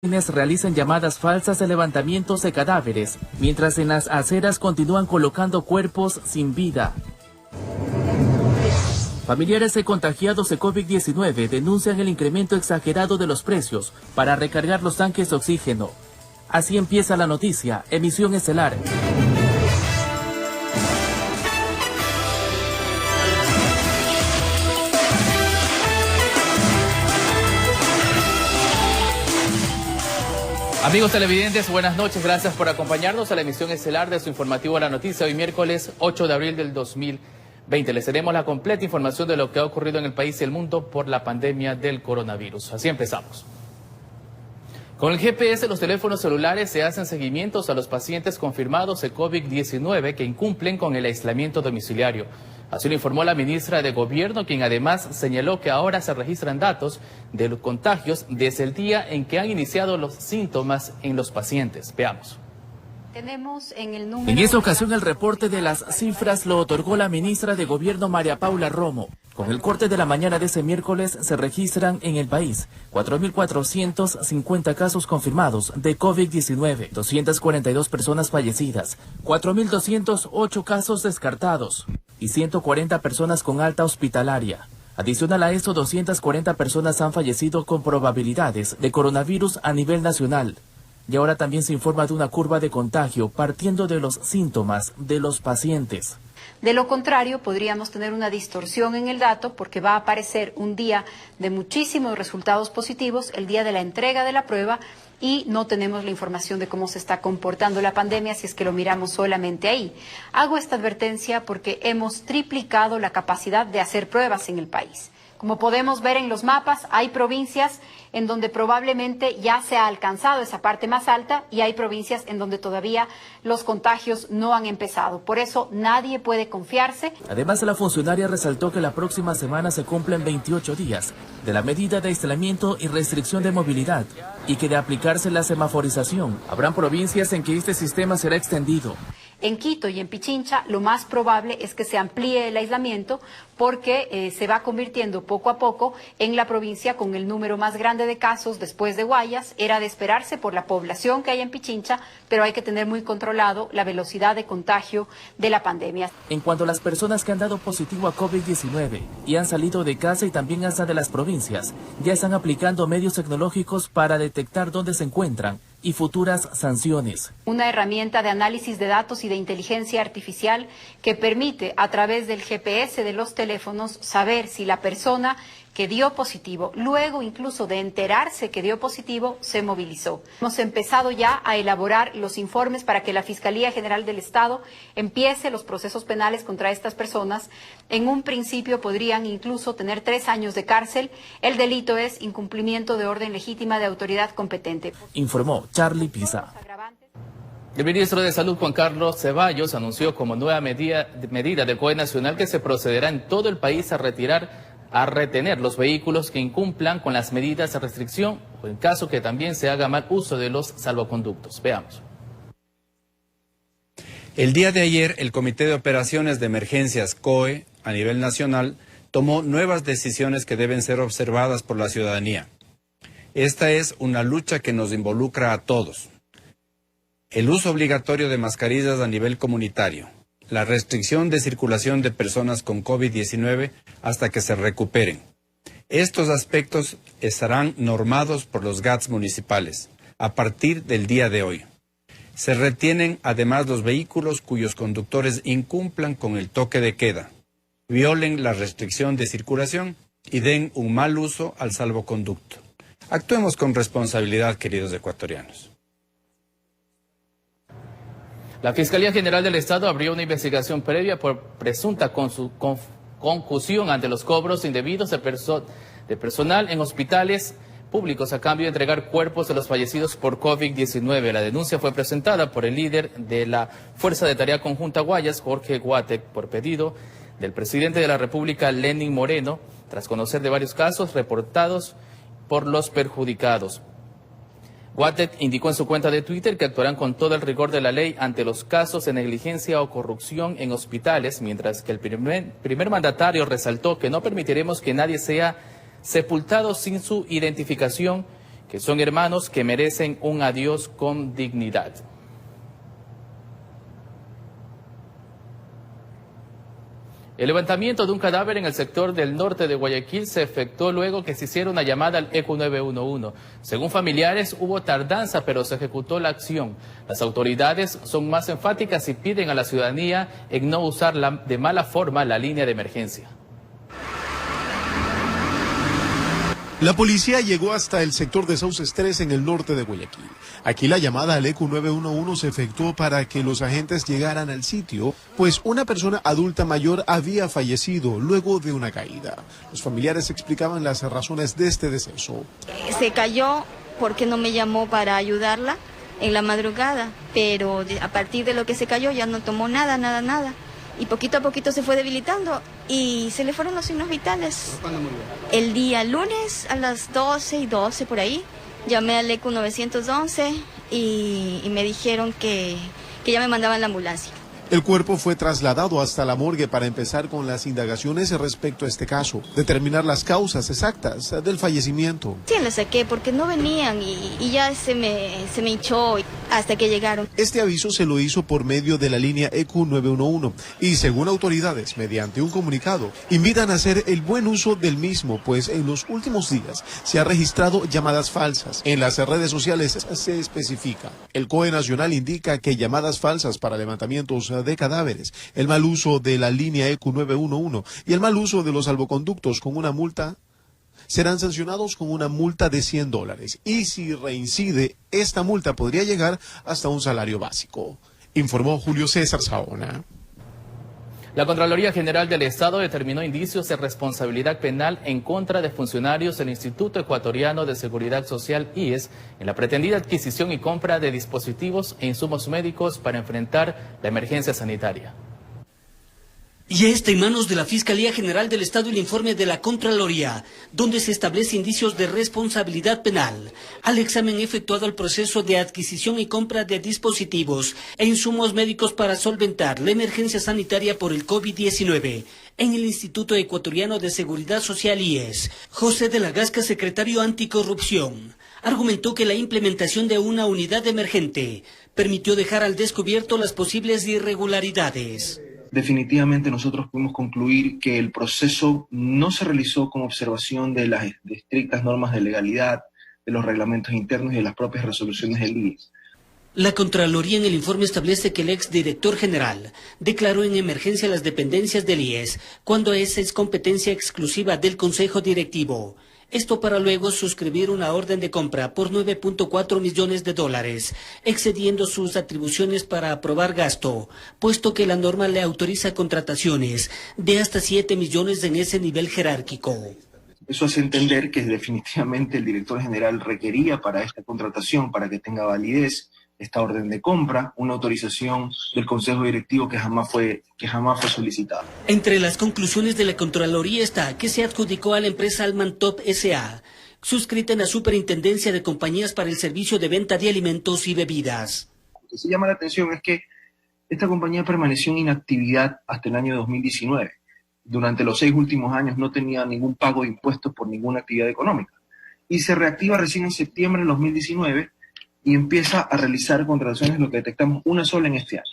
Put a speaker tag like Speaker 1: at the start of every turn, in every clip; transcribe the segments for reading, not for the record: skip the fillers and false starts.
Speaker 1: Quienes realizan llamadas falsas de levantamientos de cadáveres, mientras en las aceras continúan colocando cuerpos sin vida. Familiares de contagiados de COVID-19 denuncian el incremento exagerado de los precios para recargar los tanques de oxígeno. Así empieza la noticia, emisión estelar. Amigos televidentes, buenas noches, gracias por acompañarnos a la emisión estelar de su informativo La Noticia, hoy miércoles 8 de abril del 2020. Les tenemos la completa información de lo que ha ocurrido en el país y el mundo por la pandemia del coronavirus. Así empezamos. Con el GPS, los teléfonos celulares se hacen seguimientos a los pacientes confirmados de COVID-19 que incumplen con el aislamiento domiciliario. Así lo informó la ministra de Gobierno, quien además señaló que ahora se registran datos de los contagios desde el día en que han iniciado los síntomas en los pacientes. Veamos. En esta ocasión el reporte de las cifras lo otorgó la ministra de Gobierno María Paula Romo. Con el corte de la mañana de ese miércoles se registran en el país 4.450 casos confirmados de COVID-19, 242 personas fallecidas, 4.208 casos descartados y 140 personas con alta hospitalaria. Adicional a esto, 240 personas han fallecido con probabilidades de coronavirus a nivel nacional. Y ahora también se informa de una curva de contagio partiendo de los síntomas de los pacientes.
Speaker 2: De lo contrario, podríamos tener una distorsión en el dato porque va a aparecer un día de muchísimos resultados positivos, el día de la entrega de la prueba, y no tenemos la información de cómo se está comportando la pandemia si es que lo miramos solamente ahí. Hago esta advertencia porque hemos triplicado la capacidad de hacer pruebas en el país. Como podemos ver en los mapas, hay provincias en donde probablemente ya se ha alcanzado esa parte más alta y hay provincias en donde todavía los contagios no han empezado. Por eso nadie puede confiarse.
Speaker 1: Además, la funcionaria resaltó que la próxima semana se cumplen 28 días de la medida de aislamiento y restricción de movilidad y que de aplicarse la semaforización, habrán provincias en que este sistema será extendido.
Speaker 2: En Quito y en Pichincha lo más probable es que se amplíe el aislamiento porque se va convirtiendo poco a poco en la provincia con el número más grande de casos después de Guayas. Era de esperarse por la población que hay en Pichincha, pero hay que tener muy controlado la velocidad de contagio de la pandemia.
Speaker 1: En cuanto a las personas que han dado positivo a COVID-19 y han salido de casa y también hasta de las provincias, ya están aplicando medios tecnológicos para detectar dónde se encuentran y futuras sanciones.
Speaker 2: Una herramienta de análisis de datos y de inteligencia artificial que permite a través del GPS de los teléfonos saber si la persona que dio positivo, luego incluso de enterarse que dio positivo, se movilizó. Hemos empezado ya a elaborar los informes para que la Fiscalía General del Estado empiece los procesos penales contra estas personas. En un principio podrían incluso tener 3 años de cárcel. El delito es incumplimiento de orden legítima de autoridad competente.
Speaker 1: Informó Charlie Pisa.
Speaker 3: El ministro de Salud, Juan Carlos Ceballos, anunció como nueva medida del COE nacional que se procederá en todo el país a retener los vehículos que incumplan con las medidas de restricción o en caso que también se haga mal uso de los salvoconductos. Veamos.
Speaker 4: El día de ayer, el Comité de Operaciones de Emergencias COE a nivel nacional tomó nuevas decisiones que deben ser observadas por la ciudadanía. Esta es una lucha que nos involucra a todos. El uso obligatorio de mascarillas a nivel comunitario. La restricción de circulación de personas con COVID-19 hasta que se recuperen. Estos aspectos estarán normados por los GATS municipales a partir del día de hoy. Se retienen además los vehículos cuyos conductores incumplan con el toque de queda, violen la restricción de circulación y den un mal uso al salvoconducto. Actuemos con responsabilidad, queridos ecuatorianos.
Speaker 3: La Fiscalía General del Estado abrió una investigación previa por presunta concusión ante los cobros indebidos de personal en hospitales públicos a cambio de entregar cuerpos de los fallecidos por COVID-19. La denuncia fue presentada por el líder de la Fuerza de Tarea Conjunta Guayas, Jorge Guatec, por pedido del presidente de la República, Lenín Moreno, tras conocer de varios casos reportados por los perjudicados. Guatec indicó en su cuenta de Twitter que actuarán con todo el rigor de la ley ante los casos de negligencia o corrupción en hospitales, mientras que el primer mandatario resaltó que no permitiremos que nadie sea sepultado sin su identificación
Speaker 1: que son hermanos que merecen un adiós con dignidad. El levantamiento de un cadáver en el sector del norte de Guayaquil se efectuó luego que se hiciera una llamada al ECU 911. Según familiares, hubo tardanza, pero se ejecutó la acción. Las autoridades son más enfáticas y piden a la ciudadanía en no usar de mala forma la línea de emergencia.
Speaker 5: La policía llegó hasta el sector de Sauces 3 en el norte de Guayaquil. Aquí la llamada al ECU 911 se efectuó para que los agentes llegaran al sitio, pues una persona adulta mayor había fallecido luego de una caída. Los familiares explicaban las razones de este deceso.
Speaker 6: Se cayó porque no me llamó para ayudarla en la madrugada, pero a partir de lo que se cayó ya no tomó nada. Y poquito a poquito se fue debilitando y se le fueron los signos vitales.
Speaker 7: ¿Cuándo murió?
Speaker 6: El día lunes a las 12:12 por ahí, llamé al ECU 911 y me dijeron que ya me mandaban la ambulancia.
Speaker 5: El cuerpo fue trasladado hasta la morgue para empezar con las indagaciones respecto a este caso, determinar las causas exactas del fallecimiento.
Speaker 6: Sí, la saqué porque no venían y ya se me hinchó hasta que llegaron.
Speaker 5: Este aviso se lo hizo por medio de la línea ECU 911 y según autoridades, mediante un comunicado, invitan a hacer el buen uso del mismo, pues en los últimos días se ha registrado llamadas falsas. En las redes sociales se especifica. El COE Nacional indica que llamadas falsas para levantamientos de cadáveres, el mal uso de la línea ECU 911 y el mal uso de los salvoconductos con una multa serán sancionados con una multa de $100 y si reincide, esta multa podría llegar hasta un salario básico, informó Julio César Saona.
Speaker 1: La Contraloría General del Estado determinó indicios de responsabilidad penal en contra de funcionarios del Instituto Ecuatoriano de Seguridad Social, IES, en la pretendida adquisición y compra de dispositivos e insumos médicos para enfrentar la emergencia sanitaria.
Speaker 8: Ya está en manos de la Fiscalía General del Estado el informe de la Contraloría, donde se establece indicios de responsabilidad penal al examen efectuado al proceso de adquisición y compra de dispositivos e insumos médicos para solventar la emergencia sanitaria por el COVID-19 en el Instituto Ecuatoriano de Seguridad Social, IES. José de la Gasca, secretario anticorrupción, argumentó que la implementación de una unidad emergente permitió dejar al descubierto las posibles irregularidades.
Speaker 9: Definitivamente nosotros pudimos concluir que el proceso no se realizó con observación de las estrictas normas de legalidad, de los reglamentos internos y de las propias resoluciones del IES.
Speaker 8: La Contraloría en el informe establece que el exdirector general declaró en emergencia las dependencias del IES cuando esa es competencia exclusiva del Consejo Directivo. Esto para luego suscribir una orden de compra por $9.4 millones, excediendo sus atribuciones para aprobar gasto, puesto que la norma le autoriza contrataciones de hasta 7 millones en ese nivel jerárquico.
Speaker 9: Eso hace entender que definitivamente el director general requería para esta contratación, para que tenga validez, esta orden de compra, una autorización del Consejo Directivo que jamás fue solicitada.
Speaker 8: Entre las conclusiones de la Contraloría está que se adjudicó a la empresa Almantop S.A., suscrita en la Superintendencia de Compañías para el Servicio de Venta de Alimentos y Bebidas.
Speaker 9: Lo que se llama la atención es que esta compañía permaneció en inactividad hasta el año 2019. Durante los 6 últimos años no tenía ningún pago de impuestos por ninguna actividad económica. Y se reactiva recién en septiembre de 2019 y empieza a realizar contrataciones, lo que detectamos una sola en este año.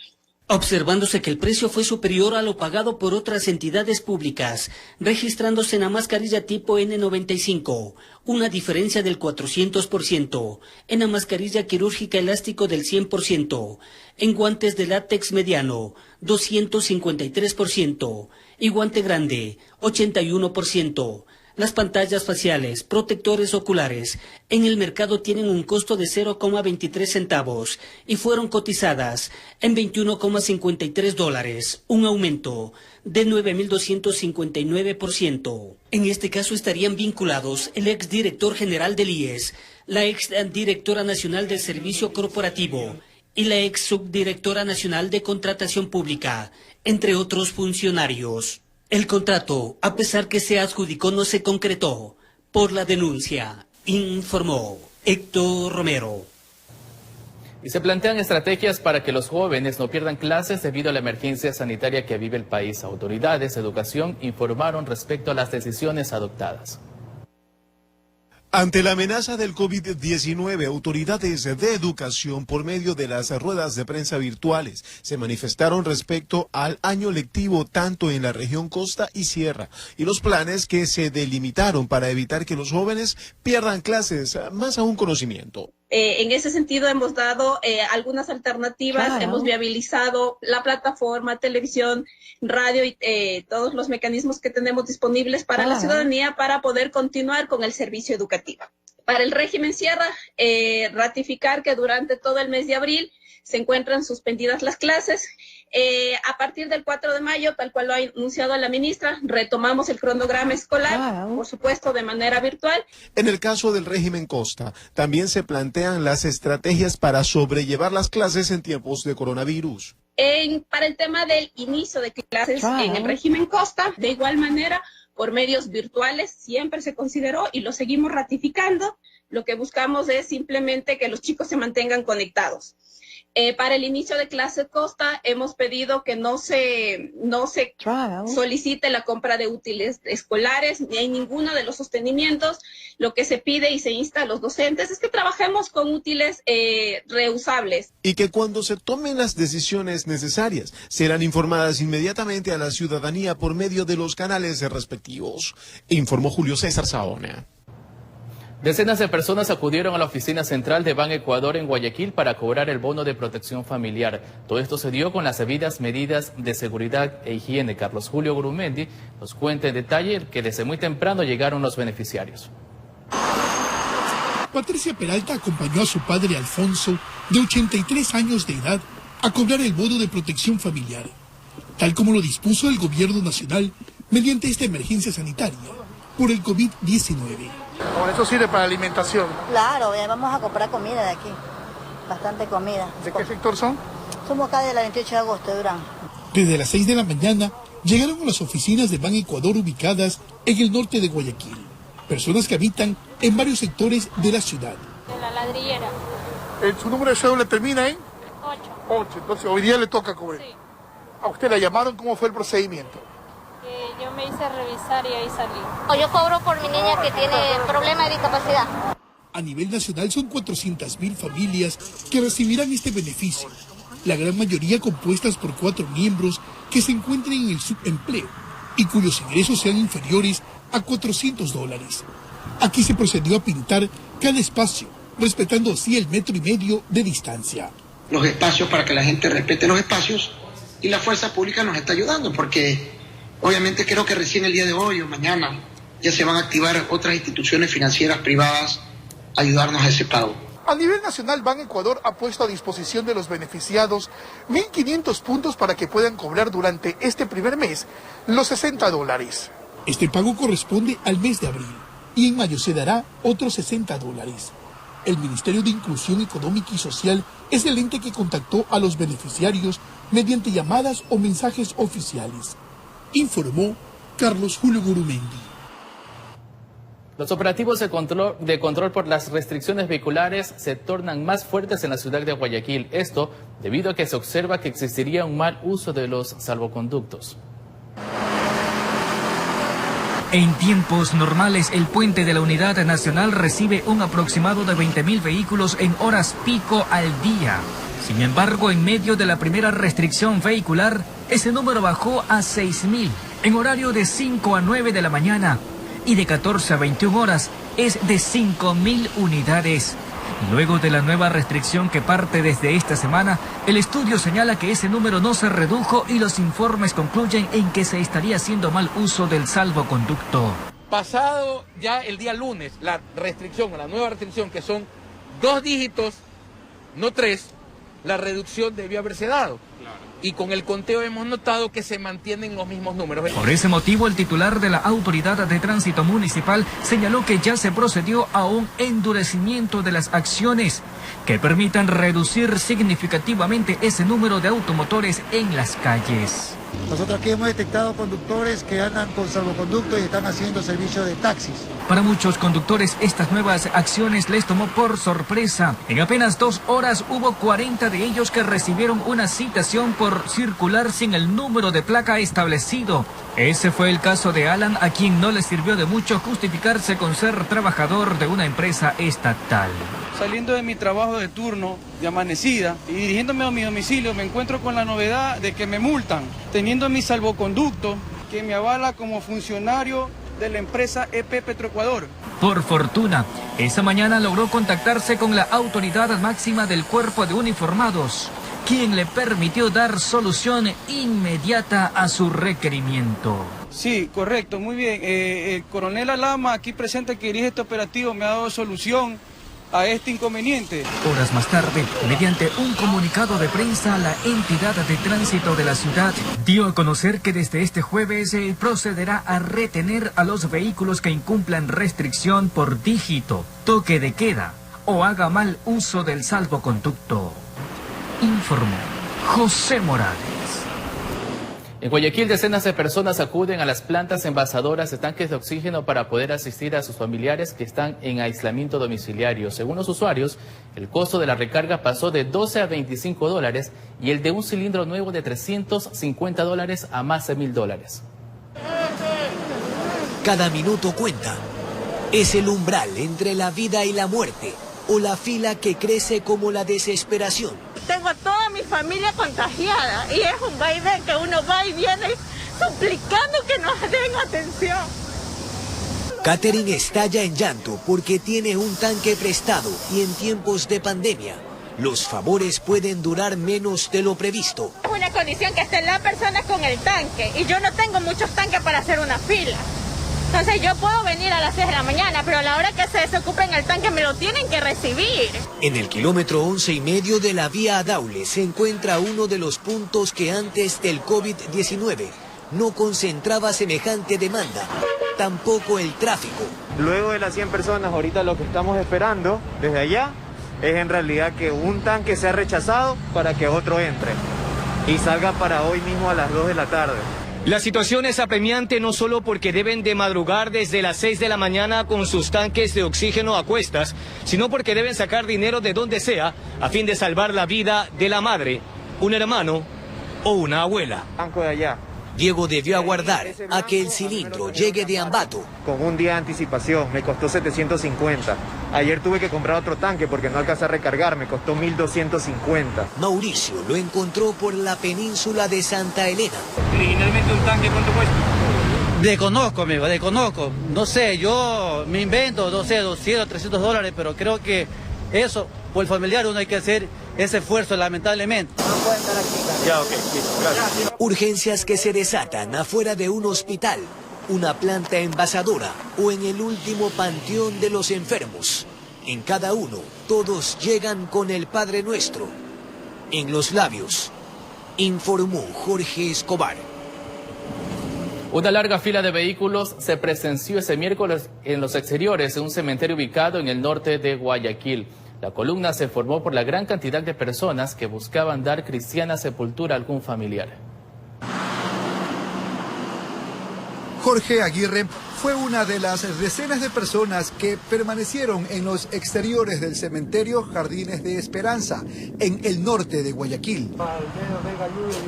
Speaker 8: Observándose que el precio fue superior a lo pagado por otras entidades públicas, registrándose en la mascarilla tipo N95, una diferencia del 400%, en la mascarilla quirúrgica elástico del 100%, en guantes de látex mediano, 253%, y guante grande, 81%. Las pantallas faciales, protectores oculares, en el mercado tienen un costo de 0,23 centavos y fueron cotizadas en $21,53, un aumento de 9.259%. En este caso estarían vinculados el exdirector general del IES, la exdirectora nacional del Servicio Corporativo y la ex subdirectora nacional de Contratación Pública, entre otros funcionarios. El contrato, a pesar que se adjudicó, no se concretó por la denuncia, informó Héctor Romero.
Speaker 1: Y se plantean estrategias para que los jóvenes no pierdan clases debido a la emergencia sanitaria que vive el país. Autoridades de educación informaron respecto a las decisiones adoptadas.
Speaker 5: Ante la amenaza del COVID-19, autoridades de educación por medio de las ruedas de prensa virtuales se manifestaron respecto al año lectivo tanto en la región costa y sierra y los planes que se delimitaron para evitar que los jóvenes pierdan clases, más aún conocimiento.
Speaker 7: En ese sentido hemos dado algunas alternativas, claro. Hemos viabilizado la plataforma, televisión, radio y todos los mecanismos que tenemos disponibles para la ciudadanía para poder continuar con el servicio educativo. Para el régimen sierra, ratificar que durante todo el mes de abril se encuentran suspendidas las clases. A partir del 4 de mayo, tal cual lo ha anunciado la ministra, retomamos el cronograma escolar, por supuesto de manera virtual.
Speaker 5: En el caso del régimen costa, también se plantean las estrategias para sobrellevar las clases en tiempos de coronavirus.
Speaker 7: Para el tema del inicio de clases en el régimen costa, de igual manera, por medios virtuales, siempre se consideró y lo seguimos ratificando. Lo que buscamos es simplemente que los chicos se mantengan conectados. Para el inicio de clase costa hemos pedido que no se solicite la compra de útiles escolares ni hay ninguno de los sostenimientos. Lo que se pide y se insta a los docentes es que trabajemos con útiles reusables.
Speaker 5: Y que cuando se tomen las decisiones necesarias serán informadas inmediatamente a la ciudadanía por medio de los canales respectivos. Informó Julio César Saona.
Speaker 1: Decenas de personas acudieron a la oficina central de Ban Ecuador en Guayaquil para cobrar el bono de protección familiar. Todo esto se dio con las debidas medidas de seguridad e higiene. Carlos Julio Gurumendi nos cuenta en detalle que desde muy temprano llegaron los beneficiarios.
Speaker 10: Patricia Peralta acompañó a su padre Alfonso, de 83 años de edad, a cobrar el bono de protección familiar, tal como lo dispuso el gobierno nacional mediante esta emergencia sanitaria por el COVID-19.
Speaker 11: Por eso sirve para alimentación.
Speaker 12: Claro, vamos a comprar comida de aquí, bastante comida.
Speaker 11: ¿De qué sector son?
Speaker 12: Somos acá de la 28 de agosto de Durán.
Speaker 10: Desde las 6 de la mañana llegaron a las oficinas de Ban Ecuador ubicadas en el norte de Guayaquil. Personas que habitan en varios sectores de la ciudad.
Speaker 13: De la ladrillera.
Speaker 11: ¿Su número de cédula termina en?
Speaker 13: 8.
Speaker 11: Entonces hoy día le toca cobrar.
Speaker 13: Sí.
Speaker 11: ¿A usted la llamaron? ¿Cómo fue el procedimiento?
Speaker 13: Yo me hice revisar y ahí salí.
Speaker 12: Yo cobro por mi niña que tiene problema de discapacidad.
Speaker 10: A nivel nacional son 400.000 familias que recibirán este beneficio, la gran mayoría compuestas por 4 miembros que se encuentran en el subempleo y cuyos ingresos sean inferiores a $400. Aquí se procedió a pintar cada espacio, respetando así el 1,5 metros de distancia.
Speaker 14: Los espacios para que la gente respete los espacios y la fuerza pública nos está ayudando porque obviamente creo que recién el día de hoy o mañana ya se van a activar otras instituciones financieras privadas a ayudarnos a ese pago.
Speaker 11: A nivel nacional, Ban Ecuador ha puesto a disposición de los beneficiados 1.500 puntos para que puedan cobrar durante este primer mes los $60.
Speaker 10: Este pago corresponde al mes de abril y en mayo se dará otros $60. El Ministerio de Inclusión Económica y Social es el ente que contactó a los beneficiarios mediante llamadas o mensajes oficiales. Informó Carlos Julio Gurumendi.
Speaker 1: Los operativos de control por las restricciones vehiculares se tornan más fuertes en la ciudad de Guayaquil. Esto debido a que se observa que existiría un mal uso de los salvoconductos.
Speaker 15: En tiempos normales, el puente de la Unidad Nacional recibe un aproximado de 20.000 vehículos en horas pico al día. Sin embargo, en medio de la primera restricción vehicular, ese número bajó a 6.000 en horario de 5 a 9 de la mañana y de 14 a 21 horas es de 5.000 unidades. Luego de la nueva restricción que parte desde esta semana, el estudio señala que ese número no se redujo y los informes concluyen en que se estaría haciendo mal uso del salvoconducto.
Speaker 16: Pasado ya el día lunes, la nueva restricción, que son 2 dígitos, no 3, la reducción debió haberse dado. Y con el conteo hemos notado que se mantienen los mismos números.
Speaker 15: Por ese motivo, el titular de la Autoridad de Tránsito Municipal señaló que ya se procedió a un endurecimiento de las acciones que permitan reducir significativamente ese número de automotores en las calles.
Speaker 17: Nosotros aquí hemos detectado conductores que andan con salvoconducto y están haciendo servicio de taxis.
Speaker 15: Para muchos conductores, estas nuevas acciones les tomó por sorpresa. En apenas 2 horas hubo 40 de ellos que recibieron una citación por circular sin el número de placa establecido. Ese fue el caso de Alan, a quien no le sirvió de mucho justificarse con ser trabajador de una empresa estatal.
Speaker 18: Saliendo de mi trabajo de turno de amanecida y dirigiéndome a mi domicilio, me encuentro con la novedad de que me multan, teniendo mi salvoconducto que me avala como funcionario de la empresa EP Petroecuador.
Speaker 15: Por fortuna, esa mañana logró contactarse con la autoridad máxima del Cuerpo de Uniformados, quien le permitió dar solución inmediata a su requerimiento.
Speaker 18: Sí, correcto, muy bien. El coronel Alama, aquí presente, que dirige este operativo, me ha dado solución a este inconveniente.
Speaker 15: Horas más tarde, mediante un comunicado de prensa, la entidad de tránsito de la ciudad dio a conocer que desde este jueves procederá a retener a los vehículos que incumplan restricción por dígito, toque de queda o haga mal uso del salvoconducto. Informó José Morales.
Speaker 3: En Guayaquil, decenas de personas acuden a las plantas envasadoras de tanques de oxígeno para poder asistir a sus familiares que están en aislamiento domiciliario. Según los usuarios, el costo de la recarga pasó de $12 a $25 y el de un cilindro nuevo de $350 a más de $1.000.
Speaker 19: Cada minuto cuenta. Es el umbral entre la vida y la muerte, o la fila que crece como la desesperación.
Speaker 20: Tengo a toda mi familia contagiada y es un vaivén que uno va y viene suplicando que nos den atención.
Speaker 19: Catherine estalla en llanto porque tiene un tanque prestado y en tiempos de pandemia los favores pueden durar menos de lo previsto.
Speaker 20: Es una condición que esté la persona con el tanque y yo no tengo muchos tanques para hacer una fila. Entonces yo puedo venir a las 6 de la mañana, pero a la hora que se desocupen el tanque me lo tienen que recibir.
Speaker 19: En el kilómetro 11,5 de la vía a Daule se encuentra uno de los puntos que antes del COVID-19 no concentraba semejante demanda, tampoco el tráfico.
Speaker 21: Luego de las 100 personas, ahorita lo que estamos esperando desde allá es en realidad que un tanque sea rechazado para que otro entre y salga para hoy mismo a las 2 de la tarde.
Speaker 22: La situación es apremiante no solo porque deben de madrugar desde las 6 de la mañana con sus tanques de oxígeno a cuestas, sino porque deben sacar dinero de donde sea a fin de salvar la vida de la madre, un hermano o una abuela.
Speaker 21: Banco de allá.
Speaker 19: Diego debió aguardar a que el cilindro llegue de Ambato.
Speaker 21: Con un día de anticipación, me costó 750. Ayer tuve que comprar otro tanque porque no alcancé a recargar, me costó 1.250.
Speaker 19: Mauricio lo encontró por la península de Santa Elena.
Speaker 18: Originalmente un tanque, ¿cuánto cuesta?
Speaker 23: Desconozco, amigo, desconozco. No sé, yo me invento, no sé, $200, $300, pero creo que eso, por el familiar, uno hay que hacer ese esfuerzo, lamentablemente.
Speaker 19: No pueden estar aquí. Ya, ok, gracias. Urgencias que se desatan afuera de un hospital, una planta envasadora o en el último panteón de los enfermos. En cada uno, todos llegan con el Padre Nuestro en los labios, informó Jorge Escobar.
Speaker 3: Una larga fila de vehículos se presenció ese miércoles en los exteriores de un cementerio ubicado en el norte de Guayaquil. La columna se formó por la gran cantidad de personas que buscaban dar cristiana sepultura a algún familiar.
Speaker 24: Jorge Aguirre fue una de las decenas de personas que permanecieron en los exteriores del cementerio Jardines de Esperanza, en el norte de Guayaquil.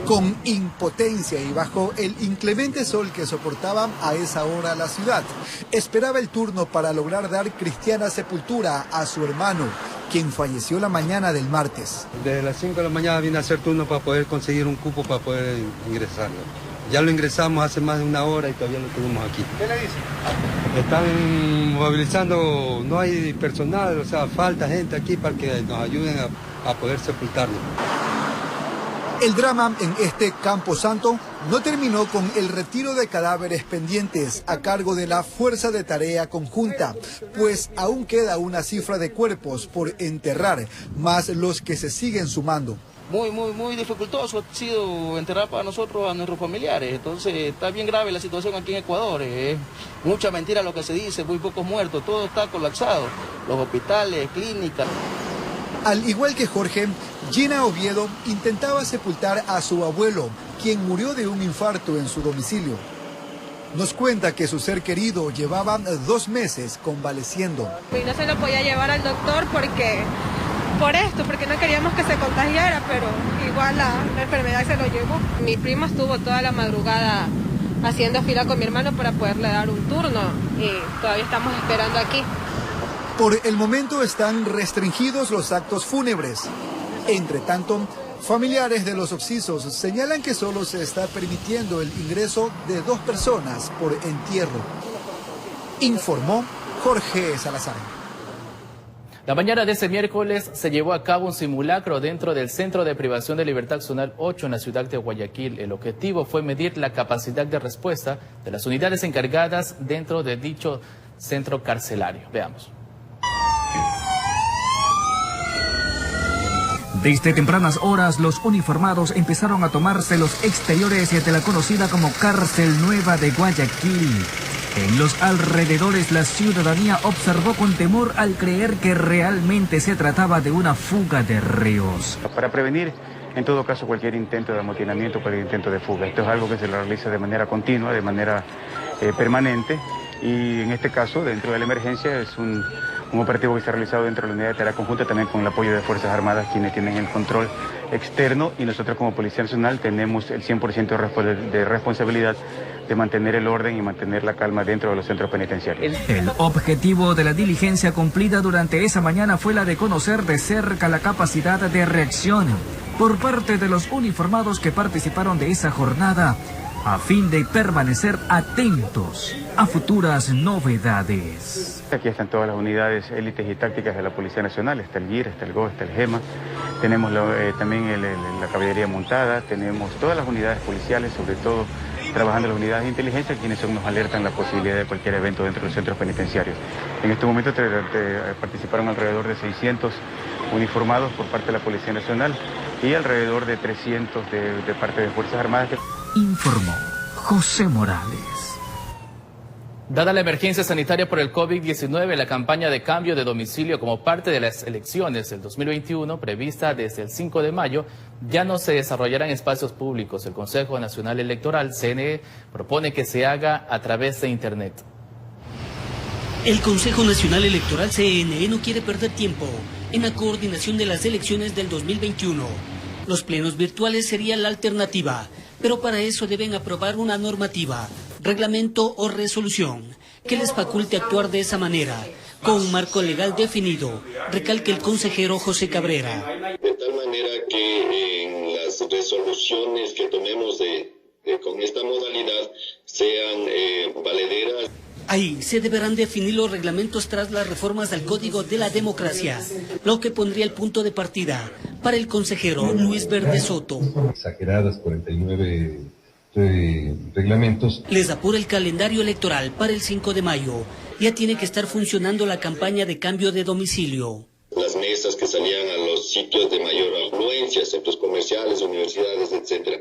Speaker 24: Con impotencia y bajo el inclemente sol que soportaba a esa hora la ciudad, esperaba el turno para lograr dar cristiana sepultura a su hermano, quien falleció la mañana del martes.
Speaker 25: Desde las 5 de la mañana vine a hacer turno para poder conseguir un cupo para poder ingresarlo. Ya lo ingresamos hace más de una hora y todavía lo tenemos aquí.
Speaker 24: ¿Qué le dicen?
Speaker 25: Están movilizando, no hay personal, o sea, falta gente aquí para que nos ayuden a poder sepultarlo.
Speaker 24: El drama en este Camposanto no terminó con el retiro de cadáveres pendientes a cargo de la Fuerza de Tarea Conjunta, pues aún queda una cifra de cuerpos por enterrar, más los que se siguen sumando.
Speaker 23: Muy dificultoso ha sido enterrar para nosotros a nuestros familiares. Entonces está bien grave la situación aquí en Ecuador. Mucha mentira lo que se dice, muy pocos muertos, todo está colapsado. Los hospitales, clínicas.
Speaker 24: Al igual que Jorge, Gina Oviedo intentaba sepultar a su abuelo, quien murió de un infarto en su domicilio. Nos cuenta que su ser querido llevaba 2 meses convaleciendo.
Speaker 13: Y no se lo podía llevar al doctor porque no queríamos que se contagiara, pero igual la enfermedad se lo llevó. Mi primo estuvo toda la madrugada haciendo fila con mi hermano para poderle dar un turno y todavía estamos esperando aquí.
Speaker 24: Por el momento están restringidos los actos fúnebres. Entre tanto, familiares de los occisos señalan que solo se está permitiendo el ingreso de 2 personas por entierro. Informó Jorge Salazar.
Speaker 1: La mañana de ese miércoles se llevó a cabo un simulacro dentro del Centro de Privación de Libertad Zonal 8 en la ciudad de Guayaquil. El objetivo fue medir la capacidad de respuesta de las unidades encargadas dentro de dicho centro carcelario. Veamos.
Speaker 15: Desde tempranas horas, los uniformados empezaron a tomarse los exteriores de la conocida como Cárcel Nueva de Guayaquil. En los alrededores, la ciudadanía observó con temor al creer que realmente se trataba de una fuga de reos.
Speaker 2: Para prevenir, en todo caso, cualquier intento de amotinamiento, cualquier intento de fuga. Esto es algo que se realiza de manera continua, de manera permanente, y en este caso, dentro de la emergencia, es un operativo que se ha realizado dentro de la unidad de tarea conjunta, también con el apoyo de Fuerzas Armadas, quienes tienen el control externo, y nosotros como Policía Nacional tenemos el 100% de responsabilidad de mantener el orden y mantener la calma dentro de los centros penitenciarios.
Speaker 15: El objetivo de la diligencia cumplida durante esa mañana fue la de conocer de cerca la capacidad de reacción por parte de los uniformados que participaron de esa jornada, a fin de permanecer atentos a futuras novedades.
Speaker 2: Aquí están todas las unidades élites y tácticas de la Policía Nacional, está el GIR, está el GO, está el GEMA, tenemos también la caballería montada, tenemos todas las unidades policiales, sobre todo trabajando las unidades de inteligencia, quienes nos alertan la posibilidad de cualquier evento dentro de los centros penitenciarios. En este momento participaron alrededor de 600 uniformados por parte de la Policía Nacional y alrededor de 300 de parte de Fuerzas Armadas.
Speaker 15: Informó José Morales.
Speaker 1: Dada la emergencia sanitaria por el COVID-19, la campaña de cambio de domicilio como parte de las elecciones del 2021, prevista desde el 5 de mayo, ya no se desarrollará en espacios públicos. El Consejo Nacional Electoral, CNE, propone que se haga a través de Internet.
Speaker 4: El Consejo Nacional Electoral, CNE, no quiere perder tiempo en la coordinación de las elecciones del 2021. Los plenos virtuales serían la alternativa, pero para eso deben aprobar una normativa, reglamento o resolución que les faculte actuar de esa manera, con un marco legal definido, recalca el consejero José Cabrera.
Speaker 6: De tal manera que en las resoluciones que tomemos con esta modalidad sean valederas.
Speaker 4: Ahí se deberán definir los reglamentos tras las reformas al Código de la Democracia, lo que pondría el punto de partida para el consejero Luis Verde Soto.
Speaker 8: Exageradas 49 reglamentos.
Speaker 4: Les apura el calendario electoral para el 5 de mayo. Ya tiene que estar funcionando la campaña de cambio de domicilio.
Speaker 6: Las mesas que salían a los sitios de mayor afluencia, centros comerciales, universidades, etcétera.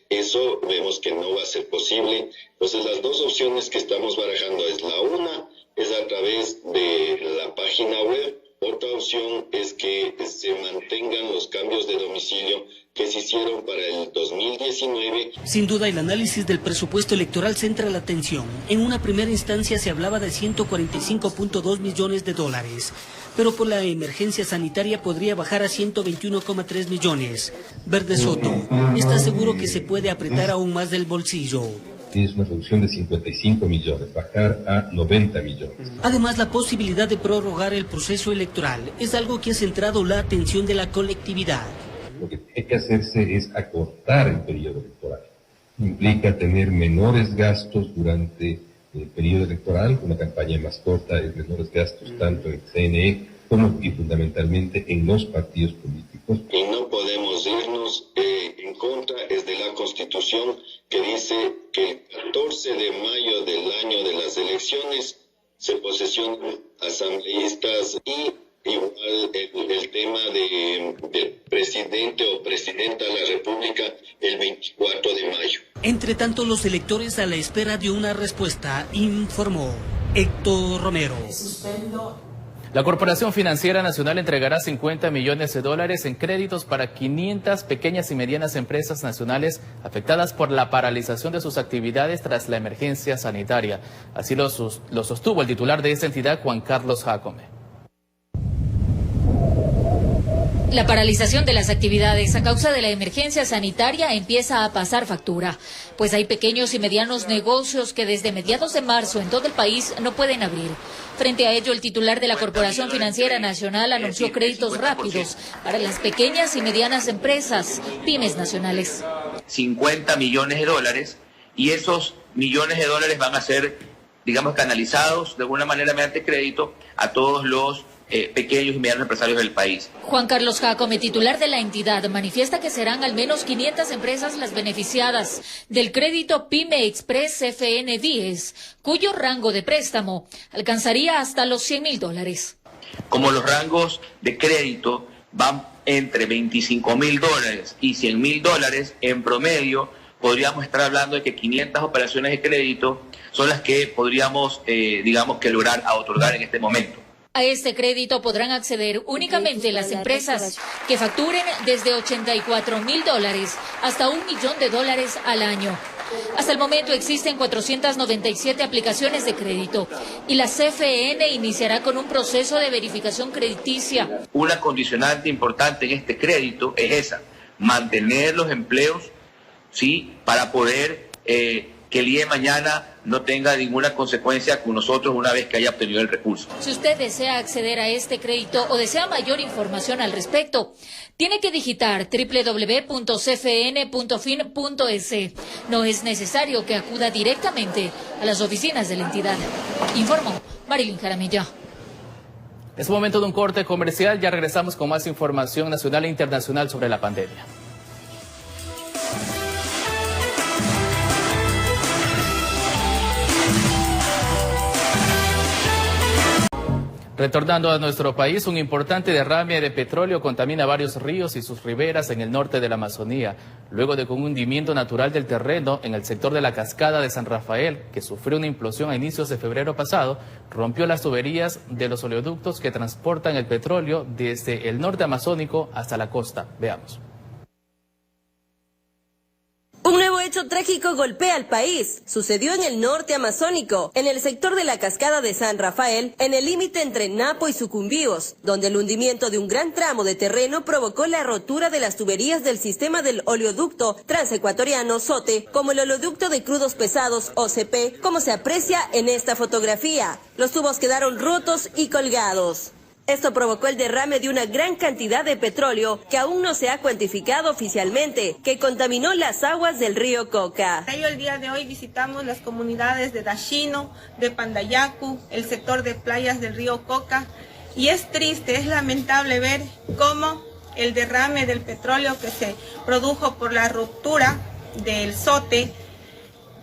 Speaker 6: Eso vemos que no va a ser posible. Entonces las dos opciones que estamos barajando es la una, es a través de la página web. Otra opción es que se mantengan los cambios de domicilio que se hicieron para el 2019.
Speaker 4: Sin duda, el análisis del presupuesto electoral centra la atención. En una primera instancia se hablaba de 145.2 millones de dólares, pero por la emergencia sanitaria podría bajar a 121,3 millones. Verde Soto está seguro que se puede apretar aún más del bolsillo.
Speaker 8: Es una reducción de 55 millones, bajar a 90 millones.
Speaker 4: Además, la posibilidad de prorrogar el proceso electoral es algo que ha centrado la atención de la colectividad.
Speaker 8: Lo que tiene que hacerse es acortar el periodo electoral. Implica tener menores gastos durante el periodo electoral, una campaña más corta, menores gastos tanto en CNE como y fundamentalmente en los partidos políticos.
Speaker 6: Y no podemos irnos en contra es de la Constitución, que dice que el 14 de mayo del año de las elecciones se posesionan asambleístas y igual el tema de presidente o presidenta de la República el 24 de mayo.
Speaker 4: Entre tanto, los electores a la espera de una respuesta, informó Héctor Romero.
Speaker 1: La Corporación Financiera Nacional entregará 50 millones de dólares en créditos para 500 pequeñas y medianas empresas nacionales afectadas por la paralización de sus actividades tras la emergencia sanitaria. Así lo sostuvo el titular de esta entidad, Juan Carlos Jácome.
Speaker 5: La paralización de las actividades a causa de la emergencia sanitaria empieza a pasar factura, pues hay pequeños y medianos negocios que desde mediados de marzo en todo el país no pueden abrir. Frente a ello, el titular de la Corporación Financiera Nacional anunció créditos rápidos para las pequeñas y medianas empresas, pymes nacionales.
Speaker 7: 50 millones de dólares, y esos millones de dólares van a ser, digamos, canalizados de alguna manera mediante crédito a todos los pequeños y medianos empresarios del país.
Speaker 5: Juan Carlos Jácome, titular de la entidad, manifiesta que serán al menos 500 empresas las beneficiadas del crédito Pyme Express CFN Vies, cuyo rango de préstamo alcanzaría hasta los $100.000.
Speaker 7: Como los rangos de crédito van entre $25.000 y $100.000 en promedio, podríamos estar hablando de que 500 operaciones de crédito son las que podríamos, digamos, que lograr a otorgar en este momento.
Speaker 5: A este crédito podrán acceder únicamente las empresas que facturen desde $84.000 hasta $1 millón al año. Hasta el momento existen 497 aplicaciones de crédito y la CFN iniciará con un proceso de verificación crediticia.
Speaker 7: Una condicionante importante en este crédito es esa, mantener los empleos, ¿sí?, para poder que el día de mañana no tenga ninguna consecuencia con nosotros una vez que haya obtenido el recurso.
Speaker 5: Si usted desea acceder a este crédito o desea mayor información al respecto, tiene que digitar www.cfn.fin.es. No es necesario que acuda directamente a las oficinas de la entidad. Informó Marilyn Jaramillo.
Speaker 1: Es momento de un corte comercial. Ya regresamos con más información nacional e internacional sobre la pandemia. Retornando a nuestro país, un importante derrame de petróleo contamina varios ríos y sus riberas en el norte de la Amazonía, luego de que un hundimiento natural del terreno en el sector de la cascada de San Rafael, que sufrió una implosión a inicios de febrero pasado, rompió las tuberías de los oleoductos que transportan el petróleo desde el norte amazónico hasta la costa. Veamos.
Speaker 9: Un nuevo hecho trágico golpea al país. Sucedió en el norte amazónico, en el sector de la cascada de San Rafael, en el límite entre Napo y Sucumbíos, donde el hundimiento de un gran tramo de terreno provocó la rotura de las tuberías del sistema del oleoducto transecuatoriano SOTE, como el oleoducto de crudos pesados OCP, como se aprecia en esta fotografía. Los tubos quedaron rotos y colgados. Esto provocó el derrame de una gran cantidad de petróleo que aún no se ha cuantificado oficialmente, que contaminó las aguas del río Coca.
Speaker 12: El día de hoy visitamos las comunidades de Dashino, de Pandayacu, el sector de playas del río Coca, y es triste, es lamentable ver cómo el derrame del petróleo que se produjo por la ruptura del SOTE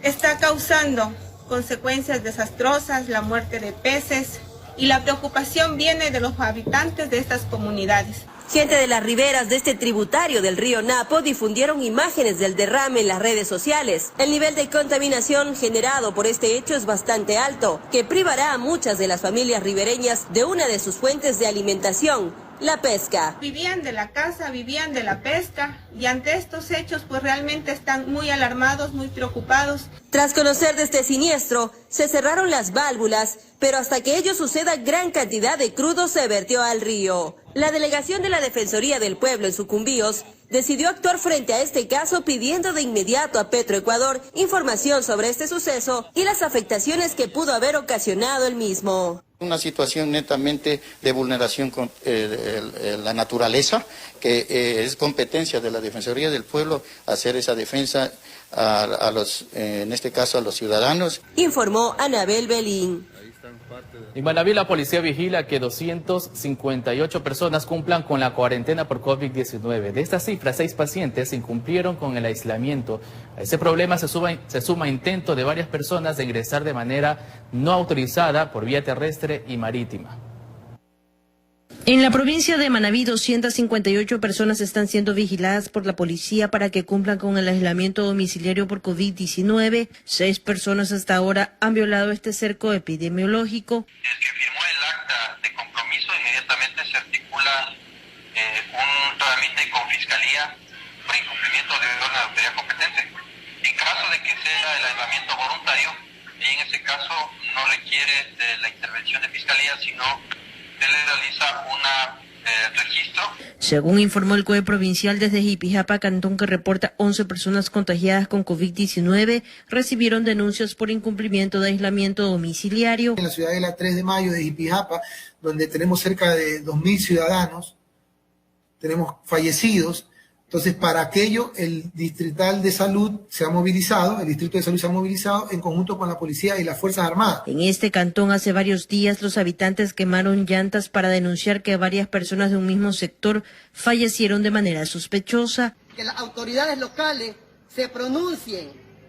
Speaker 12: está causando consecuencias desastrosas, la muerte de peces, y la preocupación viene de los habitantes de estas comunidades.
Speaker 9: Gente de las riberas de este tributario del río Napo difundieron imágenes del derrame en las redes sociales. El nivel de contaminación generado por este hecho es bastante alto, que privará a muchas de las familias ribereñas de una de sus fuentes de alimentación, la pesca.
Speaker 12: Vivían de la caza, vivían de la pesca, y ante estos hechos pues realmente están muy alarmados, muy preocupados.
Speaker 9: Tras conocer de este siniestro, se cerraron las válvulas, pero hasta que ello suceda, gran cantidad de crudo se vertió al río. La delegación de la Defensoría del Pueblo en Sucumbíos decidió actuar frente a este caso, pidiendo de inmediato a Petroecuador información sobre este suceso y las afectaciones que pudo haber ocasionado el mismo.
Speaker 14: Una situación netamente de vulneración con la naturaleza, que es competencia de la Defensoría del Pueblo hacer esa defensa a los, en este caso a los ciudadanos.
Speaker 9: Informó Anabel Belín.
Speaker 1: En Manaví, la policía vigila que 258 personas cumplan con la cuarentena por COVID-19. De estas cifras, 6 pacientes incumplieron con el aislamiento. A ese problema se suma intento de varias personas de ingresar de manera no autorizada por vía terrestre y marítima.
Speaker 26: En la provincia de Manaví, 258 personas están siendo vigiladas por la policía para que cumplan con el aislamiento domiciliario por COVID-19. 6 personas hasta ahora han violado este cerco epidemiológico.
Speaker 27: El que firmó el acta de compromiso
Speaker 10: se articula un trámite con Fiscalía por incumplimiento de orden de la autoridad competente. En caso de que sea el aislamiento voluntario, y en ese caso no requiere de la intervención de Fiscalía, sino se le realiza una registro.
Speaker 26: Según informó el COE provincial, desde Jipijapa, cantón que reporta 11 personas contagiadas con COVID-19, recibieron denuncias por incumplimiento de aislamiento domiciliario.
Speaker 11: En la ciudadela 3 de mayo de Jipijapa, donde tenemos cerca de 2.000 ciudadanos, tenemos fallecidos. Entonces, para aquello, el Distrital de Salud se ha movilizado, el Distrito de Salud se ha movilizado en conjunto con la Policía y las Fuerzas Armadas.
Speaker 26: En este cantón, hace varios días, los habitantes quemaron llantas para denunciar que varias personas de un mismo sector fallecieron de manera sospechosa.
Speaker 16: Que las autoridades locales se pronuncien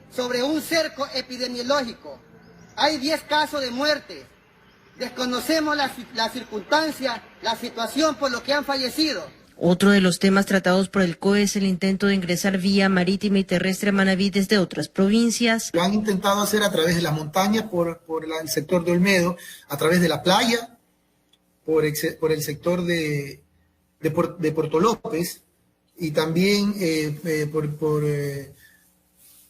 Speaker 16: sobre un cerco epidemiológico. Hay 10 casos de muerte. Desconocemos la circunstancia, la situación por lo que han fallecido.
Speaker 26: Otro de los temas tratados por el COE es el intento de ingresar vía marítima y terrestre a Manabí desde otras provincias.
Speaker 11: Lo han intentado hacer a través de las montañas, por el sector de Olmedo, a través de la playa, por el sector de Puerto López, y también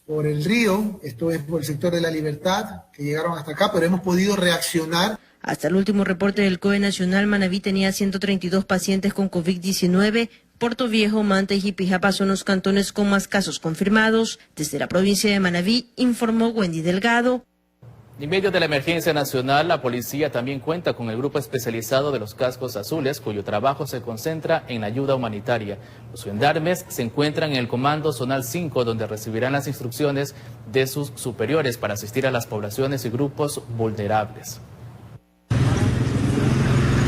Speaker 11: por el río, esto es por el sector de La Libertad, que llegaron hasta acá, pero hemos podido reaccionar.
Speaker 26: Hasta el último reporte del COE Nacional, Manabí tenía 132 pacientes con COVID-19. Puerto Viejo, Manta y Jipijapa son los cantones con más casos confirmados. Desde la provincia de Manabí, informó Wendy Delgado.
Speaker 1: En medio de la emergencia nacional, la policía también cuenta con el grupo especializado de los cascos azules, cuyo trabajo se concentra en la ayuda humanitaria. Los gendarmes se encuentran en el Comando Zonal 5, donde recibirán las instrucciones de sus superiores para asistir a las poblaciones y grupos vulnerables.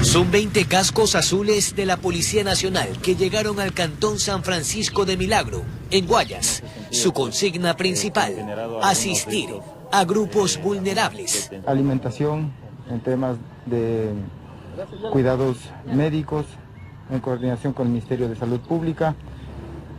Speaker 19: Son 20 cascos azules de la Policía Nacional que llegaron al Cantón San Francisco de Milagro, en Guayas. Su consigna principal, asistir a grupos vulnerables.
Speaker 17: Alimentación en temas de cuidados médicos, en coordinación con el Ministerio de Salud Pública,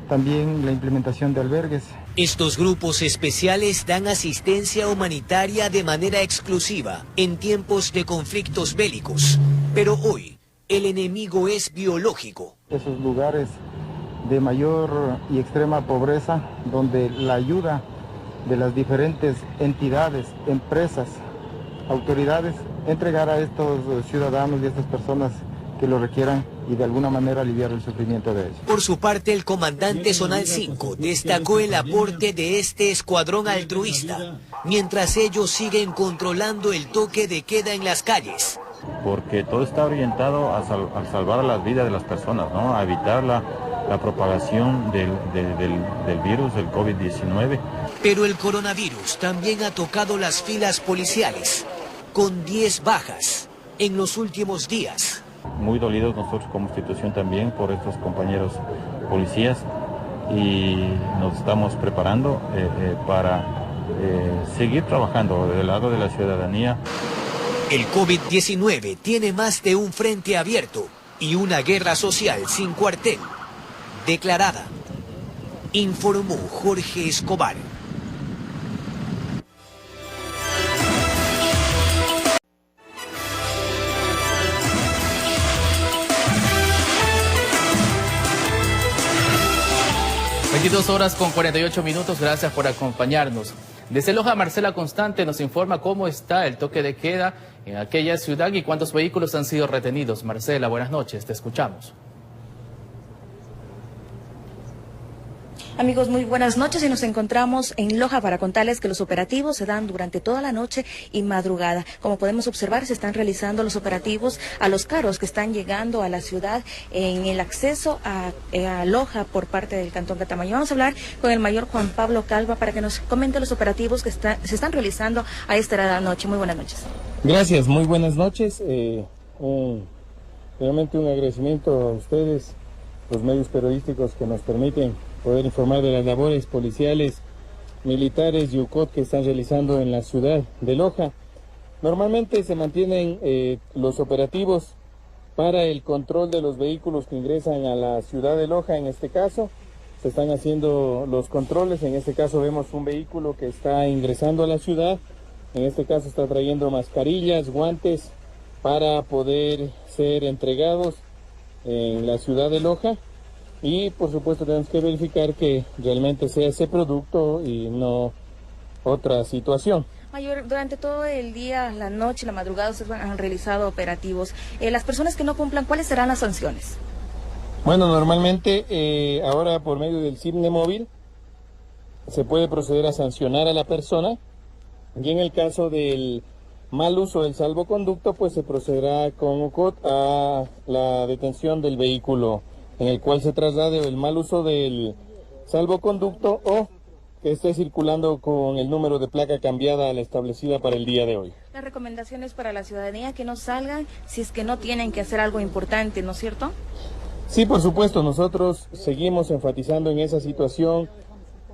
Speaker 17: también la implementación de albergues.
Speaker 19: Estos grupos especiales dan asistencia humanitaria de manera exclusiva en tiempos de conflictos bélicos. Pero hoy, el enemigo es biológico.
Speaker 17: Esos lugares de mayor y extrema pobreza, donde la ayuda de las diferentes entidades, empresas, autoridades, entregar a estos ciudadanos y a estas personas que lo requieran y de alguna manera aliviar el sufrimiento de ellos.
Speaker 19: Por su parte, el comandante Zonal 5 destacó el aporte de este escuadrón altruista, mientras ellos siguen controlando el toque de queda en las calles.
Speaker 20: Porque todo está orientado a salvar las vidas de las personas, ¿no? A evitar la propagación del virus, del COVID-19.
Speaker 19: Pero el coronavirus también ha tocado las filas policiales, con 10 bajas en los últimos días.
Speaker 20: Muy dolidos nosotros como institución también por estos compañeros policías y nos estamos preparando para seguir trabajando del lado de la ciudadanía.
Speaker 19: El COVID-19 tiene más de un frente abierto y una guerra social sin cuartel declarada, informó Jorge Escobar.
Speaker 1: (22:48). Gracias por acompañarnos. Desde Loja, Marcela Constante nos informa cómo está el toque de queda en aquella ciudad y cuántos vehículos han sido retenidos. Marcela, buenas noches, te escuchamos.
Speaker 22: Amigos, muy buenas noches y nos encontramos en Loja para contarles que los operativos se dan durante toda la noche y madrugada. Como podemos observar, se están realizando los operativos a los carros que están llegando a la ciudad en el acceso a Loja por parte del Cantón Catamayo. Vamos a hablar con el mayor Juan Pablo Calva para que nos comente los operativos que se están realizando a esta noche. Muy buenas noches.
Speaker 27: Gracias, muy buenas noches. Realmente un agradecimiento a ustedes, los medios periodísticos que nos permiten poder informar de las labores policiales, militares y UCOT que están realizando en la ciudad de Loja. Normalmente se mantienen los operativos para el control de los vehículos que ingresan a la ciudad de Loja. En este caso se están haciendo los controles. En este caso vemos un vehículo que está ingresando a la ciudad. En este caso está trayendo mascarillas, guantes para poder ser entregados en la ciudad de Loja y por supuesto tenemos que verificar que realmente sea ese producto y no otra situación.
Speaker 22: Mayor, durante todo el día, la noche, la madrugada, ustedes han realizado operativos. Las personas que no cumplan, ¿cuáles serán las sanciones?
Speaker 27: Bueno, normalmente ahora por medio del CIMNE móvil se puede proceder a sancionar a la persona y en el caso del mal uso del salvoconducto, pues se procederá con UCOT a la detención del vehículo en el cual se traslade el mal uso del salvoconducto o que esté circulando con el número de placa cambiada a la establecida para el día de hoy.
Speaker 22: Las recomendaciones para la ciudadanía que no salgan si es que no tienen que hacer algo importante, ¿no es cierto?
Speaker 27: Sí, por supuesto, nosotros seguimos enfatizando en esa situación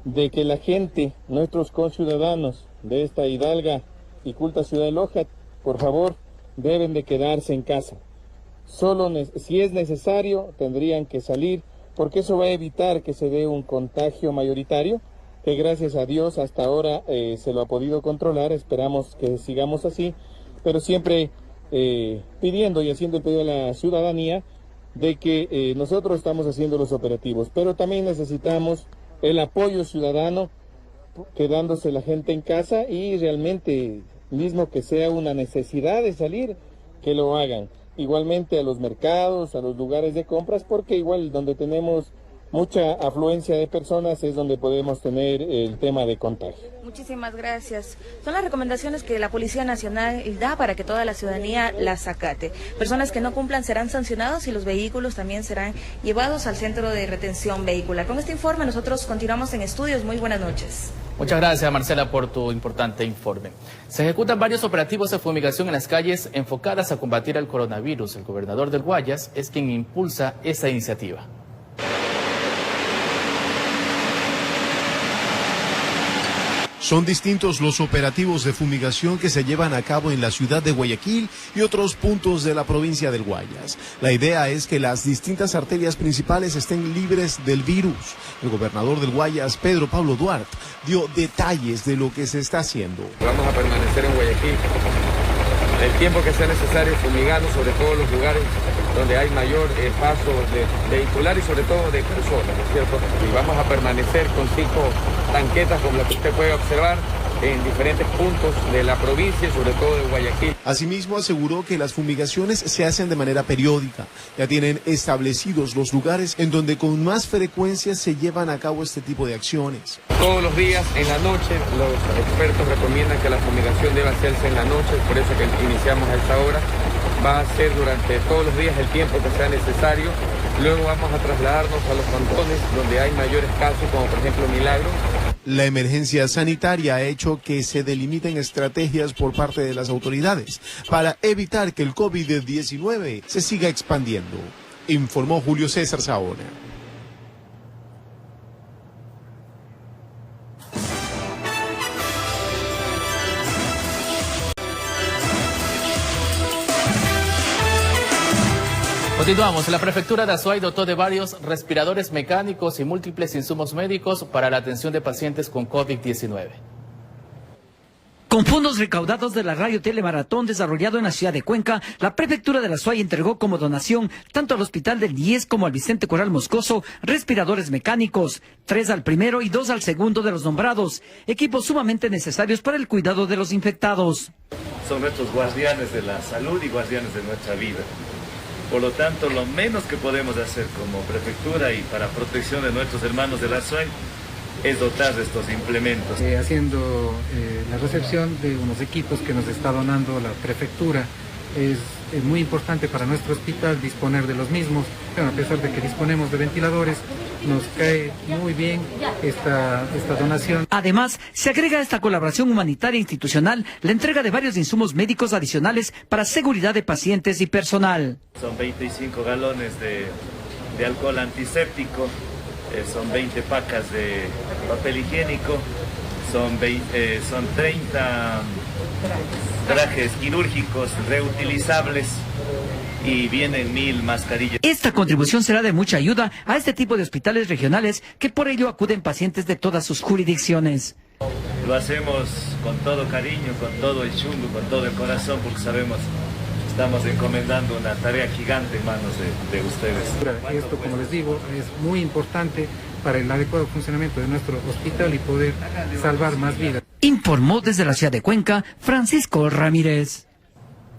Speaker 27: de que la gente, nuestros conciudadanos de esta hidalga y culta ciudad de Loja, por favor, deben de quedarse en casa. Solo si es necesario tendrían que salir, porque eso va a evitar que se dé un contagio mayoritario, que gracias a Dios hasta ahora se lo ha podido controlar, esperamos que sigamos así, pero siempre pidiendo y haciendo el pedido a la ciudadanía de que nosotros estamos haciendo los operativos, pero también necesitamos el apoyo ciudadano, quedándose la gente en casa y realmente, mismo que sea una necesidad de salir, que lo hagan. Igualmente a los mercados, a los lugares de compras, porque igual donde tenemos mucha afluencia de personas es donde podemos tener el tema de contagio.
Speaker 22: Muchísimas gracias. Son las recomendaciones que la Policía Nacional da para que toda la ciudadanía las acate. Personas que no cumplan serán sancionados y los vehículos también serán llevados al centro de retención vehicular. Con este informe nosotros continuamos en estudios. Muy buenas noches.
Speaker 1: Muchas gracias, Marcela, por tu importante informe. Se ejecutan varios operativos de fumigación en las calles enfocadas a combatir el coronavirus. El gobernador del Guayas es quien impulsa esta iniciativa.
Speaker 3: Son distintos los operativos de fumigación que se llevan a cabo en la ciudad de Guayaquil y otros puntos de la provincia del Guayas. La idea es que las distintas arterias principales estén libres del virus. El gobernador del Guayas, Pedro Pablo Duarte, dio detalles de lo que se está haciendo.
Speaker 13: Vamos a permanecer en Guayaquil el tiempo que sea necesario, fumigando sobre todos los lugares donde hay mayor paso vehicular y sobre todo de personas, ¿no es cierto? Y vamos a permanecer con 5 tanquetas como la que usted puede observar en diferentes puntos de la provincia y sobre todo de Guayaquil.
Speaker 3: Asimismo aseguró que las fumigaciones se hacen de manera periódica. Ya tienen establecidos los lugares en donde con más frecuencia se llevan a cabo este tipo de acciones.
Speaker 13: Todos los días en la noche los expertos recomiendan que la fumigación debe hacerse en la noche, por eso que iniciamos a esta hora. Va a ser durante todos los días el tiempo que sea necesario. Luego vamos a trasladarnos a los cantones donde hay mayores casos, como por ejemplo Milagro.
Speaker 3: La emergencia sanitaria ha hecho que se delimiten estrategias por parte de las autoridades para evitar que el COVID-19 se siga expandiendo, informó Julio César Saona.
Speaker 1: Continuamos. La prefectura de Azuay dotó de varios respiradores mecánicos y múltiples insumos médicos para la atención de pacientes con COVID-19.
Speaker 18: Con fondos recaudados de la Radio Telemaratón desarrollado en la ciudad de Cuenca, la prefectura de Azuay entregó como donación tanto al Hospital del IES como al Vicente Corral Moscoso respiradores mecánicos, 3 al primero y 2 al segundo de los nombrados, equipos sumamente necesarios para el cuidado de los infectados.
Speaker 21: Son nuestros guardianes de la salud y guardianes de nuestra vida. Por lo tanto, lo menos que podemos hacer como prefectura y para protección de nuestros hermanos de la Azuay es dotar de estos implementos.
Speaker 23: Haciendo la recepción de unos equipos que nos está donando la prefectura, es muy importante para nuestro hospital disponer de los mismos. A pesar de que disponemos de ventiladores, nos cae muy bien esta donación.
Speaker 18: Además, se agrega a esta colaboración humanitaria institucional la entrega de varios insumos médicos adicionales para seguridad de pacientes y personal.
Speaker 21: Son 25 galones de alcohol antiséptico, son 20 pacas de papel higiénico, son 30 trajes quirúrgicos reutilizables y vienen 1000 mascarillas.
Speaker 18: Esta contribución será de mucha ayuda a este tipo de hospitales regionales que por ello acuden pacientes de todas sus jurisdicciones.
Speaker 21: Lo hacemos con todo cariño, con todo el chungo, con todo el corazón, porque sabemos Estamos encomendando una tarea gigante en manos de ustedes.
Speaker 23: Esto, como les digo, es muy importante para el adecuado funcionamiento de nuestro hospital y poder salvar más vidas.
Speaker 18: Informó desde la ciudad de Cuenca, Francisco Ramírez.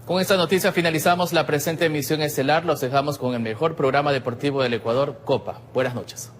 Speaker 1: Con esta noticia finalizamos la presente emisión estelar. Los dejamos con el mejor programa deportivo del Ecuador, Copa. Buenas noches.